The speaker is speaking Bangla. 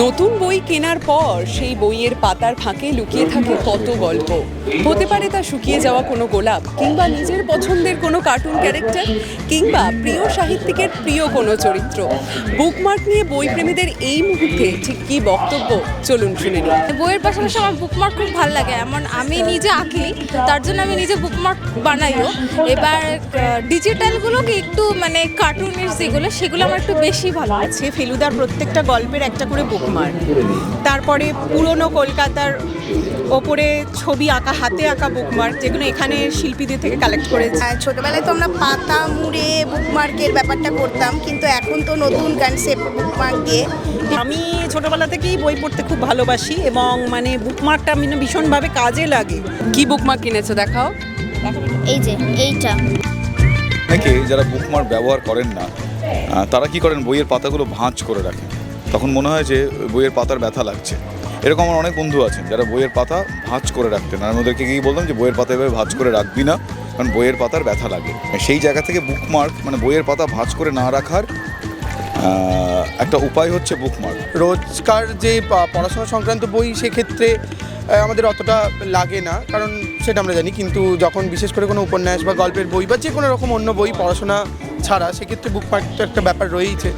নতুন বই কেনার পর সেই বইয়ের পাতার ফাঁকে লুকিয়ে থাকে কত গল্প। হতে পারে তা শুকিয়ে যাওয়া কোনো গোলাপ, কিংবা নিজের পছন্দের কোনো কার্টুন ক্যারেক্টার, কিংবা প্রিয় সাহিত্যিকের প্রিয় কোনো চরিত্র। বুকমার্ক নিয়ে বই প্রেমীদের এই মুহূর্তে ঠিক কী বক্তব্য, চলুন শুনে নিই। বইয়ের পাশাপাশি আমার বুকমার্ক খুব ভালো লাগে। এমন আমি নিজে আঁকি, তার জন্য আমি নিজে বুকমার্ক বানাইও। এবার ডিজিটালগুলোকে একটু মানে কার্টুনের যেগুলো সেগুলো আমার একটু বেশি ভালো লাগে। আছে ফেলুদার প্রত্যেকটা গল্পের একটা করে বুকমার্ক, তারপরে পুরনো কলকাতার ওপরে ছবি আঁকা, হাতে আঁকা বুকমার্ক, যেগুলো এখানে শিল্পীদের থেকে কালেক্ট করেছে। ছোটবেলায় তো আমরা পাতা মুড়ে বুকমার্কের ব্যাপারটা করতাম, কিন্তু এখন তো নতুন কনসেপ্ট বুকমার্ক দিয়ে। আমি ছোটবেলা থেকেই বই পড়তে খুব ভালোবাসি এবং মানে বুকমার্কটা ভীষণভাবে কাজে লাগে। কি বুকমার্ক কিনেছো দেখাও। এই যে এইটা অনেকে যারা বুকমার্ক ব্যবহার করেন না, তারা কি করেন, বইয়ের পাতাগুলো ভাঁজ করে রাখেন। তখন মনে হয় যে বইয়ের পাতার ব্যথা লাগছে। এরকম আমার অনেক বন্ধু আছেন যারা বইয়ের পাতা ভাঁজ করে রাখতেন, আর আমি ওদেরকে গিয়ে বলতাম যে বইয়ের পাতা এভাবে ভাঁজ করে রাখবি না, কারণ বইয়ের পাতার ব্যথা লাগে। সেই জায়গা থেকে বুকমার্ক মানে বইয়ের পাতা ভাঁজ করে না রাখার একটা উপায় হচ্ছে বুকমার্ক। রোজকার যে পড়াশোনা সংক্রান্ত বই সেক্ষেত্রে আমাদের অতটা লাগে না, কারণ সেটা আমরা জানি। কিন্তু যখন বিশেষ করে কোনো উপন্যাস বা গল্পের বই বা যে কোনো রকম অন্য বই পড়াশোনা ছাড়া, সেক্ষেত্রে বুকমার্ক তো একটা ব্যাপার রয়েইছে।